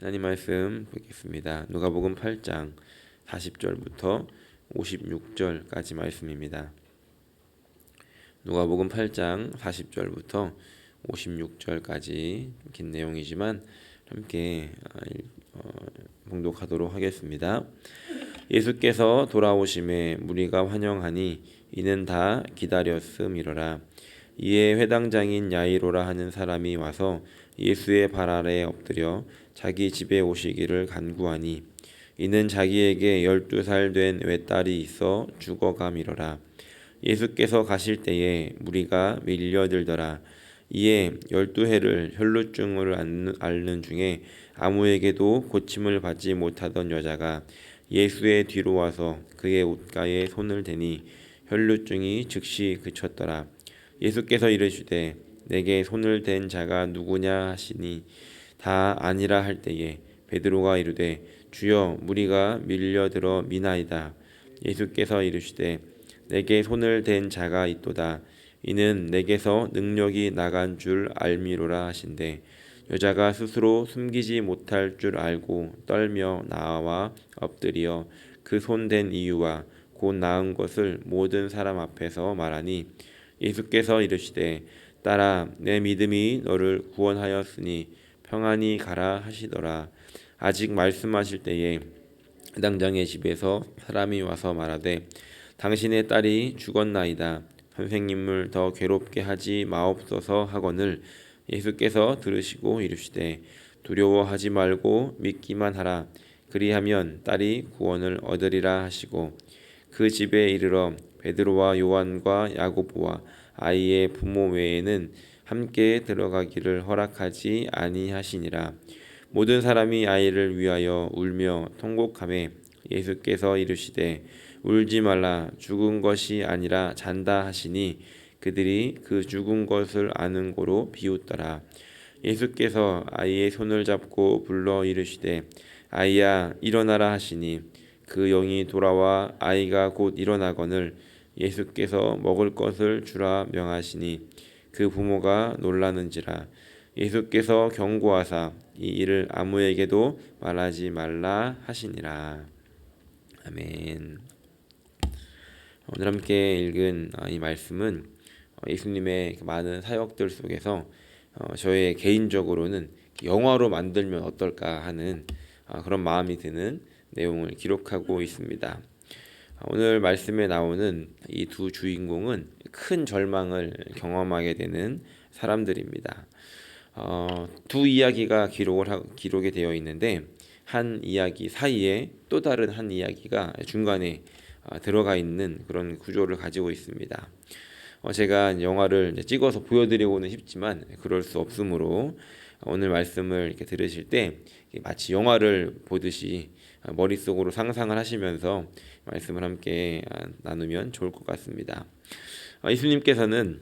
하나님 말씀 보겠습니다. 누가복음 8장 40절부터 56절까지 말씀입니다. 누가복음 8장 40절부터 56절까지 긴 내용이지만 함께 봉독하도록 하겠습니다. 예수께서 돌아오심에 무리가 환영하니 이는 다 기다렸음이로라. 이에 회당장인 야이로라 하는 사람이 와서 예수의 발 아래에 엎드려 자기 집에 오시기를 간구하니 이는 자기에게 12살 된 외딸이 있어 죽어가미로라. 예수께서 가실 때에 무리가 밀려들더라. 이에 12해를 혈루증을 앓는 중에 아무에게도 고침을 받지 못하던 여자가 예수의 뒤로 와서 그의 옷가에 손을 대니 혈루증이 즉시 그쳤더라. 예수께서 이르시되 내게 손을 댄 자가 누구냐 하시니 다 아니라 할 때에 베드로가 이르되 주여 무리가 밀려들어 미나이다. 예수께서 이르시되 내게 손을 댄 자가 있도다. 이는 내게서 능력이 나간 줄 알미로라 하신대 여자가 스스로 숨기지 못할 줄 알고 떨며 나와 엎드려 그 손 댄 이유와 곧 나은 것을 모든 사람 앞에서 말하니 예수께서 이르시되 딸아 내 믿음이 너를 구원하였으니 평안히 가라 하시더라. 아직 말씀하실 때에 회당장의 집에서 사람이 와서 말하되 당신의 딸이 죽었나이다. 선생님을 더 괴롭게 하지 마옵소서 하거늘 예수께서 들으시고 이르시되 두려워하지 말고 믿기만 하라. 그리하면 딸이 구원을 얻으리라 하시고 그 집에 이르러 베드로와 요한과 야고보와 아이의 부모 외에는 함께 들어가기를 허락하지 아니하시니라. 모든 사람이 아이를 위하여 울며 통곡하매 예수께서 이르시되 울지 말라. 죽은 것이 아니라 잔다 하시니 그들이 그 죽은 것을 아는 고로 비웃더라. 예수께서 아이의 손을 잡고 불러 이르시되 아이야 일어나라 하시니 그 영이 돌아와 아이가 곧 일어나거늘 예수께서 먹을 것을 주라 명하시니 그 부모가 놀라는지라. 예수께서 경고하사 이 일을 아무에게도 말하지 말라 하시니라. 아멘. 오늘 함께 읽은 이 말씀은 예수님의 많은 사역들 속에서 저의 개인적으로는 영화로 만들면 어떨까 하는 그런 마음이 드는 내용을 기록하고 있습니다. 오늘 말씀에 나오는 이 두 주인공은 큰 절망을 경험하게 되는 사람들입니다. 두 이야기가 기록이 되어 있는데 한 이야기 사이에 또 다른 한 이야기가 중간에 들어가 있는 그런 구조를 가지고 있습니다. 제가 영화를 찍어서 보여드리고는 싶지만 그럴 수 없으므로 오늘 말씀을 이렇게 들으실 때 마치 영화를 보듯이 머릿속으로 상상을 하시면서 말씀을 함께 나누면 좋을 것 같습니다. 예수님께서는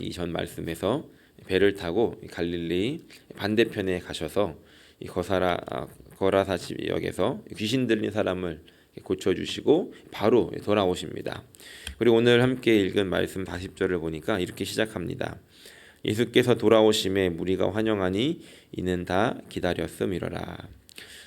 이 전 말씀에서 배를 타고 갈릴리 반대편에 가셔서 이 거라사 지역에서 귀신 들린 사람을 고쳐주시고 바로 돌아오십니다. 그리고 오늘 함께 읽은 말씀 40절을 보니까 이렇게 시작합니다. 예수께서 돌아오심에 무리가 환영하니 이는 다 기다렸음이로라.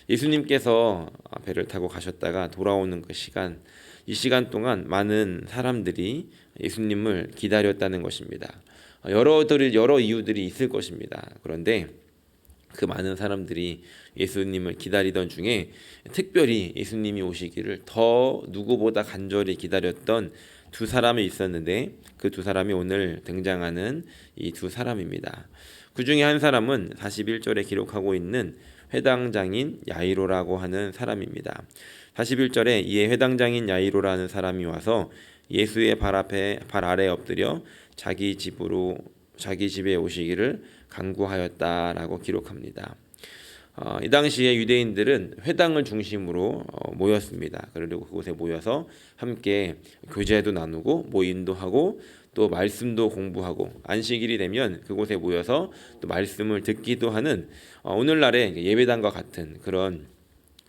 예수님께서 배를 타고 가셨다가 돌아오는 그 시간, 이 시간 동안 많은 사람들이 예수님을 기다렸다는 것입니다. 여러 이유들이 있을 것입니다. 그런데 그 많은 사람들이 예수님을 기다리던 중에 특별히 예수님이 오시기를 더 누구보다 간절히 기다렸던 두 사람이 있었는데 그 두 사람이 오늘 등장하는 이 두 사람입니다. 그 중에 한 사람은 41절에 기록하고 있는 회당장인 야이로라고 하는 사람입니다. 41절에 이에 회당장인 야이로라는 사람이 와서 예수의 발 아래 엎드려 자기 집에 오시기를 간구하였다라고 기록합니다. 이 당시에 유대인들은 회당을 중심으로 모였습니다. 그리고 그곳에 모여서 함께 교제도 나누고 인도하고 또 말씀도 공부하고 안식일이 되면 그곳에 모여서 또 말씀을 듣기도 하는 오늘날의 예배당과 같은 그런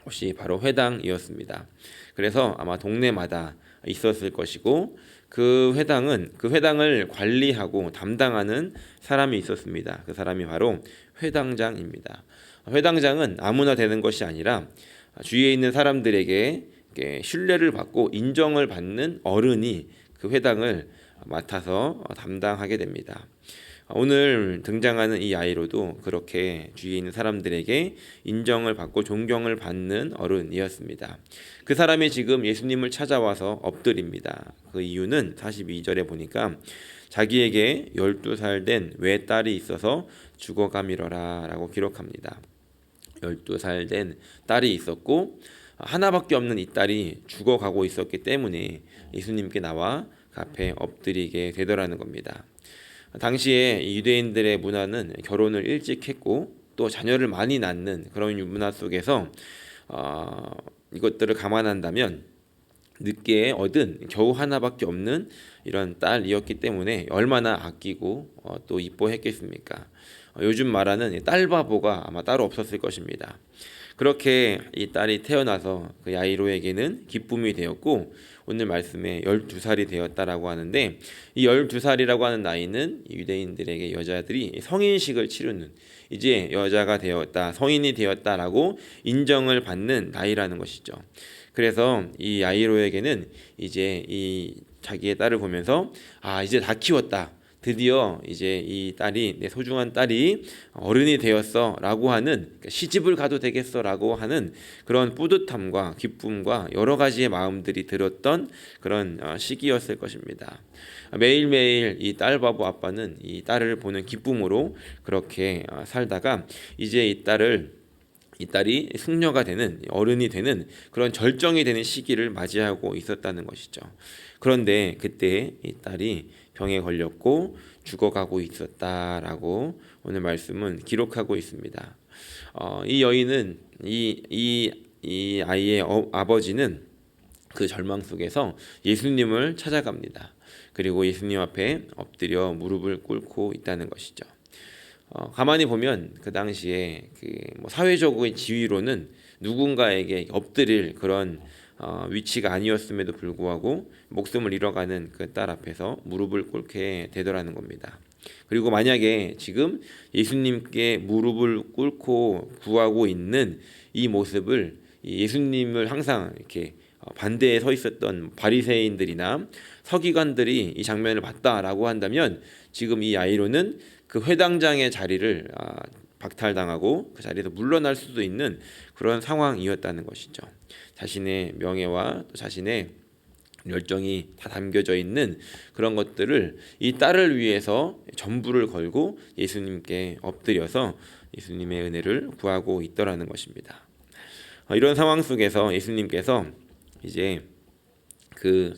곳이 바로 회당이었습니다. 그래서 아마 동네마다 있었을 것이고 그 회당을 관리하고 담당하는 사람이 있었습니다. 그 사람이 바로 회당장입니다. 회당장은 아무나 되는 것이 아니라 주위에 있는 사람들에게 신뢰를 받고 인정을 받는 어른이 그 회당을 맡아서 담당하게 됩니다. 오늘 등장하는 이 야이로도 그렇게 주위에 있는 사람들에게 인정을 받고 존경을 받는 어른이었습니다. 그 사람이 지금 예수님을 찾아와서 엎드립니다. 그 이유는 42절에 보니까 자기에게 12살 된 외딸이 있어서 죽어가미러라 라고 기록합니다. 12살 된 딸이 있었고 하나밖에 없는 이 딸이 죽어가고 있었기 때문에 예수님께 나와 그 앞에 엎드리게 되더라는 겁니다. 당시에 유대인들의 문화는 결혼을 일찍 했고 또 자녀를 많이 낳는 그런 문화 속에서 이것들을 감안한다면 늦게 얻은 겨우 하나밖에 없는 이런 딸이었기 때문에 얼마나 아끼고 또 이뻐했겠습니까? 요즘 말하는 딸바보가 아마 따로 없었을 것입니다. 그렇게 이 딸이 태어나서 그 야이로에게는 기쁨이 되었고 오늘 말씀에 12살이 되었다라고 하는데 이 12살이라고 하는 나이는 유대인들에게 여자들이 성인식을 치르는 이제 여자가 되었다, 성인이 되었다라고 인정을 받는 나이라는 것이죠. 그래서 이 야이로에게는 이제 이 자기의 딸을 보면서 이제 다 키웠다. 드디어 이제 이 딸이 내 소중한 딸이 어른이 되었어라고 하는 그러니까 시집을 가도 되겠어라고 하는 그런 뿌듯함과 기쁨과 여러 가지의 마음들이 들었던 그런 시기였을 것입니다. 매일매일 이 딸바보 아빠는 이 딸을 보는 기쁨으로 그렇게 살다가 이제 이 딸이 승려가 되는 어른이 되는 그런 절정이 되는 시기를 맞이하고 있었다는 것이죠. 그런데 그때 이 딸이 병에 걸렸고 죽어가고 있었다라고 오늘 말씀은 기록하고 있습니다. 이 여인은 이 아이의 아버지는 그 절망 속에서 예수님을 찾아갑니다. 그리고 예수님 앞에 엎드려 무릎을 꿇고 있다는 것이죠. 가만히 보면 그 당시에 사회적인 지위로는 누군가에게 엎드릴 그런 위치가 아니었음에도 불구하고 목숨을 잃어가는 그 딸 앞에서 무릎을 꿇게 되더라는 겁니다. 그리고 만약에 지금 예수님께 무릎을 꿇고 구하고 있는 이 모습을 예수님을 항상 이렇게 반대에 서 있었던 바리새인들이나 서기관들이 이 장면을 봤다라고 한다면 지금 이 야이로는 그 회당장의 자리를 박탈당하고 그 자리에서 물러날 수도 있는 그런 상황이었다는 것이죠. 자신의 명예와 또 자신의 열정이 다 담겨져 있는 그런 것들을 이 딸을 위해서 전부를 걸고 예수님께 엎드려서 예수님의 은혜를 구하고 있더라는 것입니다. 이런 상황 속에서 예수님께서 이제 그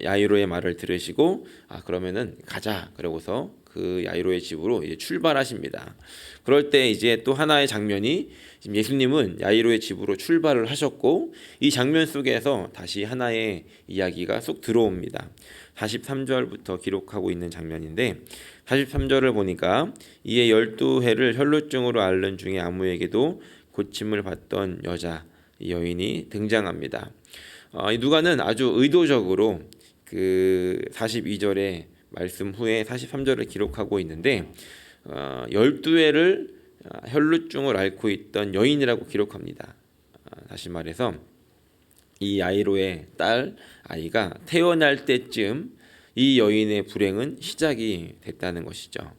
야이로의 말을 들으시고 그러면은 가자 그러고서 그 야이로의 집으로 이제 출발하십니다. 그럴 때 이제 또 하나의 장면이 지금 예수님은 야이로의 집으로 출발을 하셨고 이 장면 속에서 다시 하나의 이야기가 쏙 들어옵니다. 43절부터 기록하고 있는 장면인데 43절을 보니까 이에 12해를 혈루증으로 앓는 중에 아무에게도 고침을 받던 여자 이 여인이 등장합니다. 이 누가는 아주 의도적으로 그 42절의 말씀 후에 43절을 기록하고 있는데 12회를 혈루증을 앓고 있던 여인이라고 기록합니다. 다시 말해서 이 야이로의 딸 아이가 태어날 때쯤 이 여인의 불행은 시작이 됐다는 것이죠.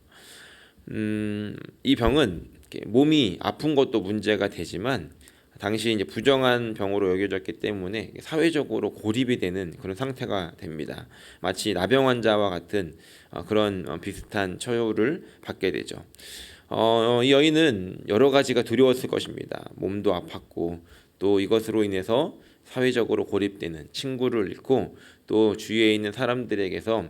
이 병은 몸이 아픈 것도 문제가 되지만 당시 이제 부정한 병으로 여겨졌기 때문에 사회적으로 고립이 되는 그런 상태가 됩니다. 마치 나병 환자와 같은 그런 비슷한 처우를 받게 되죠. 이 여인은 여러 가지가 두려웠을 것입니다. 몸도 아팠고 또 이것으로 인해서 사회적으로 고립되는 친구를 잃고 또 주위에 있는 사람들에게서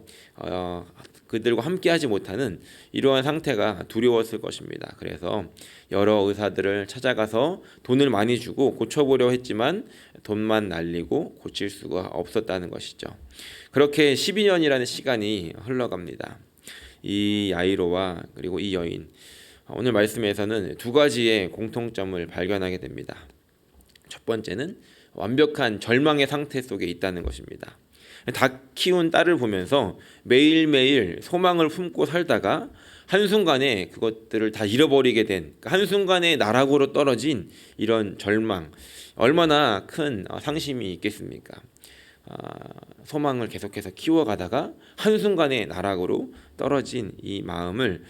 그들과 함께하지 못하는 이러한 상태가 두려웠을 것입니다. 그래서 여러 의사들을 찾아가서 돈을 많이 주고 고쳐보려 했지만 돈만 날리고 고칠 수가 없었다는 것이죠. 그렇게 12년이라는 시간이 흘러갑니다. 이 야이로와 그리고 이 여인 오늘 말씀에서는 두 가지의 공통점을 발견하게 됩니다. 첫 번째는 완벽한 절망의 상태 속에 있다는 것입니다. 다 키운 딸을 보면서 매일매일 소망을 품고 살다가 한순간에 그것들을 다 잃어버리게 된, 한순간에 나락으로 떨어진 이런 절망, 얼마나 큰 상심이 있겠습니까? 소망을 계속해서 키워가다가 한순간에 나락으로 떨어진 이 마음을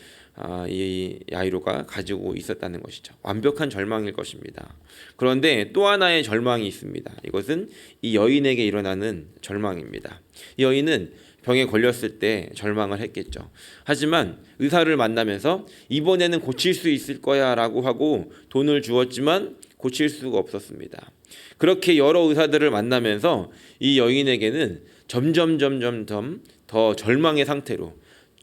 이 야이로가 가지고 있었다는 것이죠. 완벽한 절망일 것입니다. 그런데 또 하나의 절망이 있습니다. 이것은 이 여인에게 일어나는 절망입니다. 이 여인은 병에 걸렸을 때 절망을 했겠죠. 하지만 의사를 만나면서 이번에는 고칠 수 있을 거야 라고 하고 돈을 주었지만 고칠 수가 없었습니다. 그렇게 여러 의사들을 만나면서 이 여인에게는 점점 더 절망의 상태로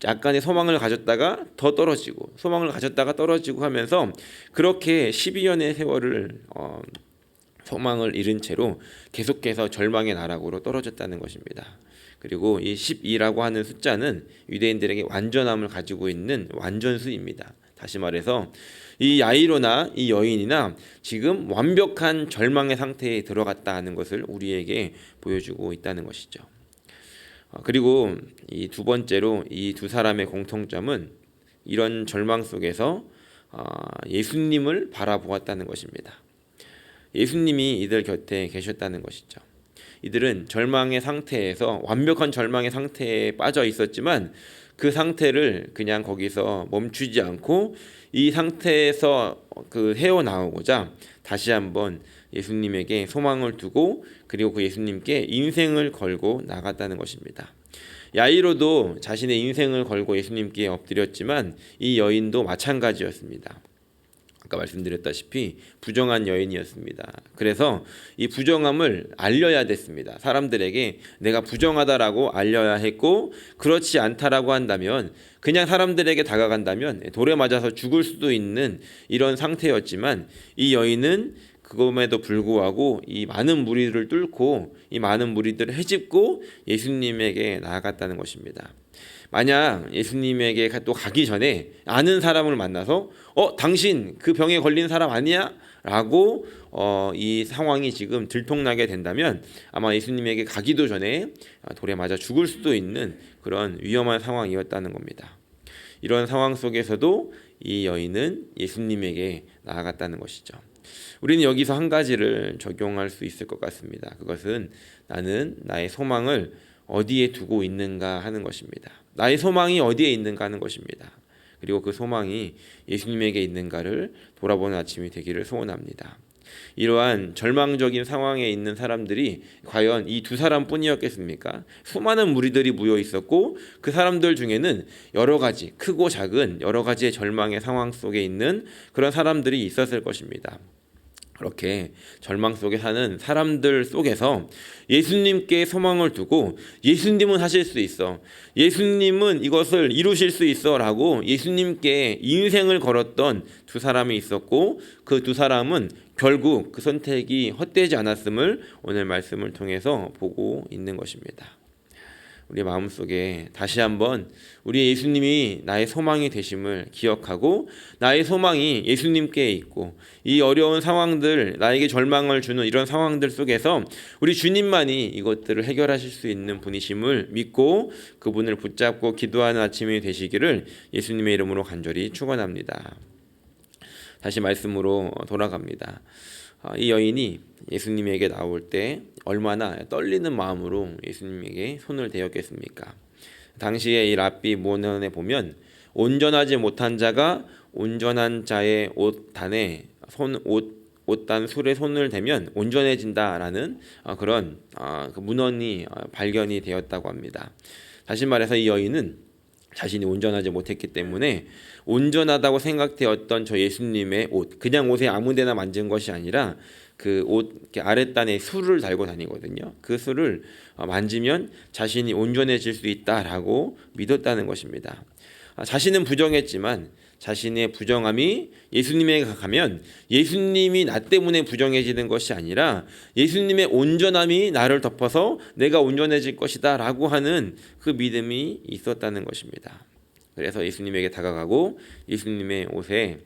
약간의 소망을 가졌다가 더 떨어지고 소망을 가졌다가 떨어지고 하면서 그렇게 12년의 세월을 소망을 잃은 채로 계속해서 절망의 나락으로 떨어졌다는 것입니다. 그리고 이 12라고 하는 숫자는 유대인들에게 완전함을 가지고 있는 완전수입니다. 다시 말해서 이 야이로나 이 여인이나 지금 완벽한 절망의 상태에 들어갔다 하는 것을 우리에게 보여주고 있다는 것이죠. 그리고 이 두 번째로 이 두 사람의 공통점은 이런 절망 속에서 예수님을 바라보았다는 것입니다. 예수님이 이들 곁에 계셨다는 것이죠. 이들은 절망의 상태에서 완벽한 절망의 상태에 빠져 있었지만 그 상태를 그냥 거기서 멈추지 않고 이 상태에서 헤어나오고자 다시 한번 예수님에게 소망을 두고 그리고 그 예수님께 인생을 걸고 나갔다는 것입니다. 야이로도 자신의 인생을 걸고 예수님께 엎드렸지만 이 여인도 마찬가지였습니다. 아까 말씀드렸다시피 부정한 여인이었습니다. 그래서 이 부정함을 알려야 됐습니다. 사람들에게 내가 부정하다라고 알려야 했고, 그렇지 않다라고 한다면 그냥 사람들에게 다가간다면 돌에 맞아서 죽을 수도 있는 이런 상태였지만 이 여인은 그럼에도 불구하고 이 많은 무리들을 뚫고 이 많은 무리들을 헤집고 예수님에게 나아갔다는 것입니다. 만약 예수님에게 또 가기 전에 아는 사람을 만나서 당신 그 병에 걸린 사람 아니야? 라고 이 상황이 지금 들통나게 된다면 아마 예수님에게 가기도 전에 돌에 맞아 죽을 수도 있는 그런 위험한 상황이었다는 겁니다. 이런 상황 속에서도 이 여인은 예수님에게 나아갔다는 것이죠. 우리는 여기서 한 가지를 적용할 수 있을 것 같습니다. 그것은 나는 나의 소망을 어디에 두고 있는가 하는 것입니다. 나의 소망이 어디에 있는가 하는 것입니다. 그리고 그 소망이 예수님에게 있는가를 돌아보는 아침이 되기를 소원합니다. 이러한 절망적인 상황에 있는 사람들이 과연 이 두 사람뿐이었겠습니까? 수많은 무리들이 모여 있었고 그 사람들 중에는 여러 가지 크고 작은 여러 가지의 절망의 상황 속에 있는 그런 사람들이 있었을 것입니다. 그렇게 절망 속에 사는 사람들 속에서 예수님께 소망을 두고 예수님은 하실 수 있어, 예수님은 이것을 이루실 수 있어 라고 예수님께 인생을 걸었던 두 사람이 있었고 그 두 사람은 결국 그 선택이 헛되지 않았음을 오늘 말씀을 통해서 보고 있는 것입니다. 우리 마음속에 다시 한번 우리 예수님이 나의 소망이 되심을 기억하고 나의 소망이 예수님께 있고 이 어려운 상황들, 나에게 절망을 주는 이런 상황들 속에서 우리 주님만이 이것들을 해결하실 수 있는 분이심을 믿고 그분을 붙잡고 기도하는 아침이 되시기를 예수님의 이름으로 간절히 축원합니다. 다시 말씀으로 돌아갑니다. 이 여인이 예수님에게 나올 때 얼마나 떨리는 마음으로 예수님에게 손을 대었겠습니까? 당시에 이 랍비 문헌에 보면 온전하지 못한 자가 온전한 자의 옷단에 옷단 술에 손을 대면 온전해진다라는 그런 그 문헌이 발견이 되었다고 합니다. 다시 말해서 이 여인은 자신이 온전하지 못했기 때문에 온전하다고 생각되었던 저 예수님의 옷, 그냥 옷에 아무데나 만진 것이 아니라 그 옷 아랫단에 술을 달고 다니거든요. 그 술을 만지면 자신이 온전해질 수 있다라고 믿었다는 것입니다. 자신은 부정했지만 자신의 부정함이 예수님에게 가면 예수님이 나 때문에 부정해지는 것이 아니라 예수님의 온전함이 나를 덮어서 내가 온전해질 것이다 라고 하는 그 믿음이 있었다는 것입니다. 그래서 예수님에게 다가가고 예수님의 옷에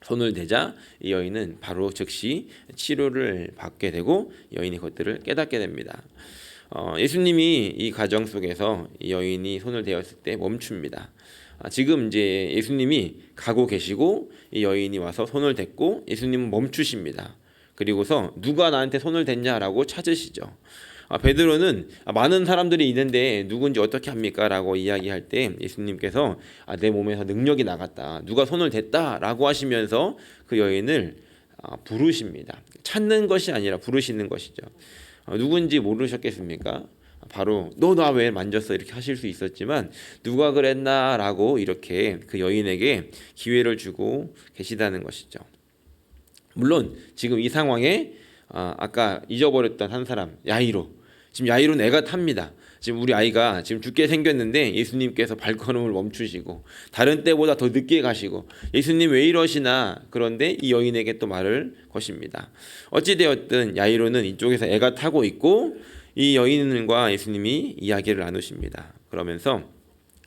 손을 대자 이 여인은 바로 즉시 치료를 받게 되고 여인이 그것들을 깨닫게 됩니다. 예수님이 이 과정 속에서 이 여인이 손을 대었을 때 멈춥니다. 지금 이제 예수님이 가고 계시고 이 여인이 와서 손을 댔고 예수님은 멈추십니다. 그리고서 누가 나한테 손을 댔냐라고 찾으시죠. 베드로는 많은 사람들이 있는데 누군지 어떻게 합니까? 라고 이야기할 때 예수님께서 내 몸에서 능력이 나갔다. 누가 손을 댔다. 라고 하시면서 그 여인을 부르십니다. 찾는 것이 아니라 부르시는 것이죠. 누군지 모르셨겠습니까? 바로 너 나 왜 만졌어? 이렇게 하실 수 있었지만 누가 그랬나? 라고 이렇게 그 여인에게 기회를 주고 계시다는 것이죠. 물론 지금 이 상황에 아까 잊어버렸던 한 사람 야이로, 지금 야이로는 애가 탑니다. 지금 우리 아이가 지금 죽게 생겼는데 예수님께서 발걸음을 멈추시고 다른 때보다 더 늦게 가시고 예수님 왜 이러시나. 그런데 이 여인에게 또 말을 거십니다. 어찌되었든 야이로는 이쪽에서 애가 타고 있고 이 여인과 예수님이 이야기를 나누십니다. 그러면서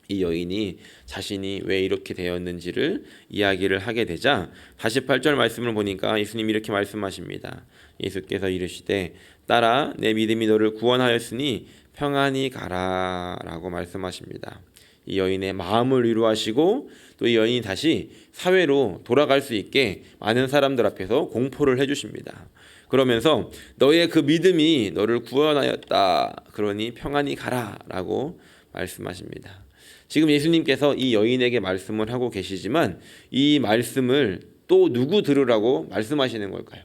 이 여인이 자신이 왜 이렇게 되었는지를 이야기를 하게 되자 48절 말씀을 보니까 예수님이 이렇게 말씀하십니다. 예수께서 이르시되 딸아 내 믿음이 너를 구원하였으니 평안히 가라 라고 말씀하십니다. 이 여인의 마음을 위로하시고 또 이 여인이 다시 사회로 돌아갈 수 있게 많은 사람들 앞에서 공포를 해주십니다. 그러면서 너의 그 믿음이 너를 구원하였다. 그러니 평안히 가라 라고 말씀하십니다. 지금 예수님께서 이 여인에게 말씀을 하고 계시지만 이 말씀을 또 누구 들으라고 말씀하시는 걸까요?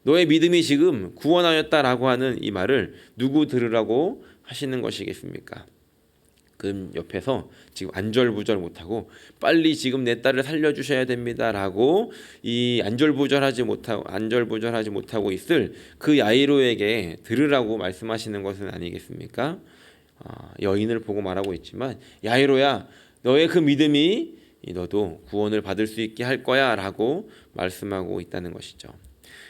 너의 믿음이 지금 구원하였다라고 하는 이 말을 누구 들으라고 하시는 것이겠습니까? 그 옆에서 지금 안절부절 못하고 빨리 지금 내 딸을 살려주셔야 됩니다라고 이 안절부절하지 못하고 있을 그 야이로에게 들으라고 말씀하시는 것은 아니겠습니까? 여인을 보고 말하고 있지만 야이로야 너의 그 믿음이 너도 구원을 받을 수 있게 할 거야 라고 말씀하고 있다는 것이죠.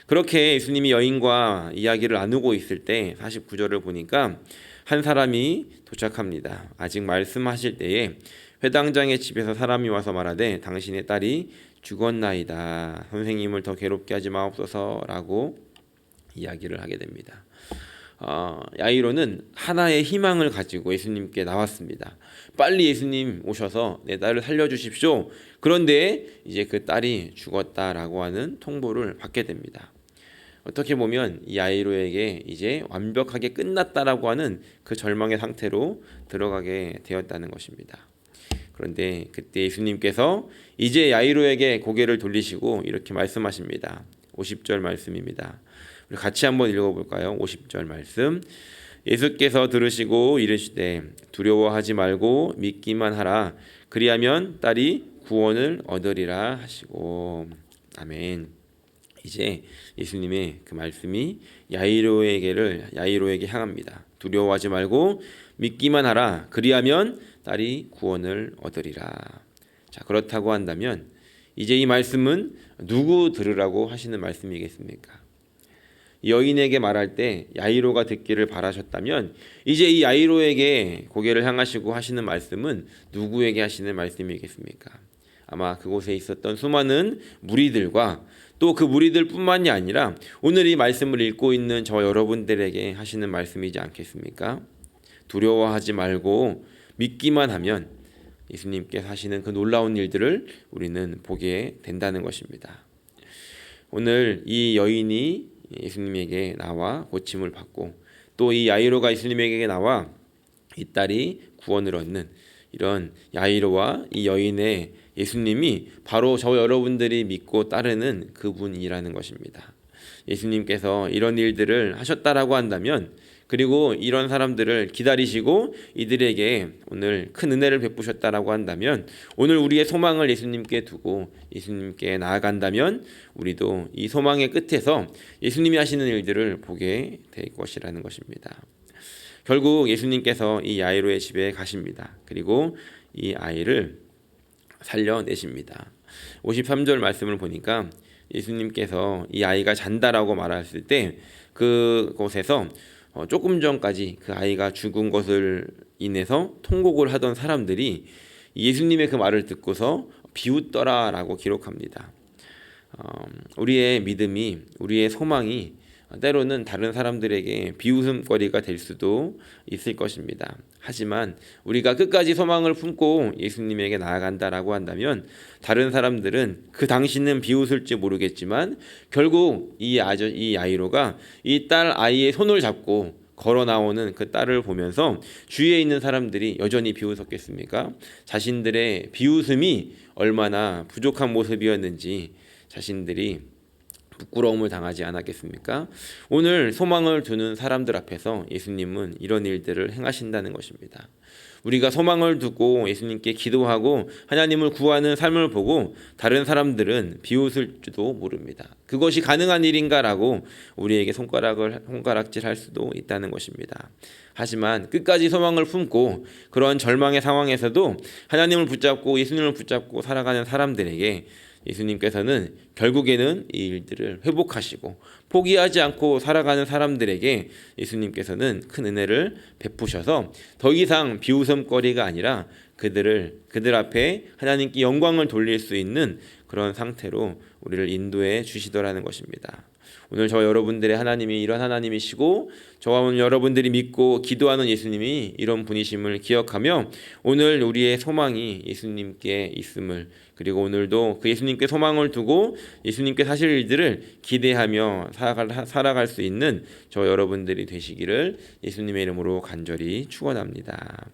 그렇게 예수님이 여인과 이야기를 나누고 있을 때 49절을 보니까 한 사람이 도착합니다. 아직 말씀하실 때에 회당장의 집에서 사람이 와서 말하되 당신의 딸이 죽었나이다. 선생님을 더 괴롭게 하지 마옵소서 라고 이야기를 하게 됩니다. 야이로는 하나의 희망을 가지고 예수님께 나왔습니다. 빨리 예수님 오셔서 내 딸을 살려주십시오. 그런데 이제 그 딸이 죽었다라고 하는 통보를 받게 됩니다. 어떻게 보면 이 야이로에게 이제 완벽하게 끝났다라고 하는 그 절망의 상태로 들어가게 되었다는 것입니다. 그런데 그때 예수님께서 이제 야이로에게 고개를 돌리시고 이렇게 말씀하십니다. 50절 말씀입니다. 우리 같이 한번 읽어볼까요? 50절 말씀. 예수께서 들으시고 이르시되 두려워하지 말고 믿기만 하라. 그리하면 딸이 구원을 얻으리라 하시고. 아멘. 이제 예수님의 그 말씀이 야이로에게 향합니다. 두려워하지 말고 믿기만 하라. 그리하면 딸이 구원을 얻으리라. 자, 그렇다고 한다면 이제 이 말씀은 누구 들으라고 하시는 말씀이겠습니까? 여인에게 말할 때 야이로가 듣기를 바라셨다면 이제 이 야이로에게 고개를 향하시고 하시는 말씀은 누구에게 하시는 말씀이겠습니까? 아마 그곳에 있었던 수많은 무리들과 또 그 무리들뿐만이 아니라 오늘 이 말씀을 읽고 있는 저 여러분들에게 하시는 말씀이지 않겠습니까? 두려워하지 말고 믿기만 하면 예수님께서 하시는 그 놀라운 일들을 우리는 보게 된다는 것입니다. 오늘 이 여인이 예수님에게 나와 고침을 받고 또 이 야이로가 예수님에게 나와 이 딸이 구원을 얻는 이런 야이로와 이 여인의 예수님이 바로 저 여러분들이 믿고 따르는 그분이라는 것입니다. 예수님께서 이런 일들을 하셨다라고 한다면 그리고 이런 사람들을 기다리시고 이들에게 오늘 큰 은혜를 베푸셨다라고 한다면 오늘 우리의 소망을 예수님께 두고 예수님께 나아간다면 우리도 이 소망의 끝에서 예수님이 하시는 일들을 보게 될 것이라는 것입니다. 결국 예수님께서 이 야이로의 집에 가십니다. 그리고 이 아이를 살려내십니다. 53절 말씀을 보니까 예수님께서 이 아이가 잔다라고 말했을 때 그곳에서 조금 전까지 그 아이가 죽은 것을 인해서 통곡을 하던 사람들이 예수님의 그 말을 듣고서 비웃더라라고 기록합니다. 우리의 믿음이, 우리의 소망이 때로는 다른 사람들에게 비웃음거리가 될 수도 있을 것입니다. 하지만 우리가 끝까지 소망을 품고 예수님에게 나아간다라고 한다면 다른 사람들은 그 당시는 비웃을지 모르겠지만 결국 이 야이로가 이 딸 아이의 손을 잡고 걸어 나오는 그 딸을 보면서 주위에 있는 사람들이 여전히 비웃었겠습니까? 자신들의 비웃음이 얼마나 부족한 모습이었는지 자신들이 부끄러움을 당하지 않았겠습니까? 오늘 소망을 두는 사람들 앞에서 예수님은 이런 일들을 행하신다는 것입니다. 우리가 소망을 두고 예수님께 기도하고 하나님을 구하는 삶을 보고 다른 사람들은 비웃을지도 모릅니다. 그것이 가능한 일인가라고 우리에게 손가락질할 수도 있다는 것입니다. 하지만 끝까지 소망을 품고 그런 절망의 상황에서도 하나님을 붙잡고 예수님을 붙잡고 살아가는 사람들에게 예수님께서는 결국에는 이 일들을 회복하시고 포기하지 않고 살아가는 사람들에게 예수님께서는 큰 은혜를 베푸셔서 더 이상 비웃음거리가 아니라 그들 앞에 하나님께 영광을 돌릴 수 있는 그런 상태로 우리를 인도해 주시더라는 것입니다. 오늘 저 여러분들의 하나님이 이런 하나님이시고 저와 오늘 여러분들이 믿고 기도하는 예수님이 이런 분이심을 기억하며 오늘 우리의 소망이 예수님께 있음을 그리고 오늘도 그 예수님께 소망을 두고 예수님께 하실 일들을 기대하며 살아갈 수 있는 저 여러분들이 되시기를 예수님의 이름으로 간절히 축원합니다.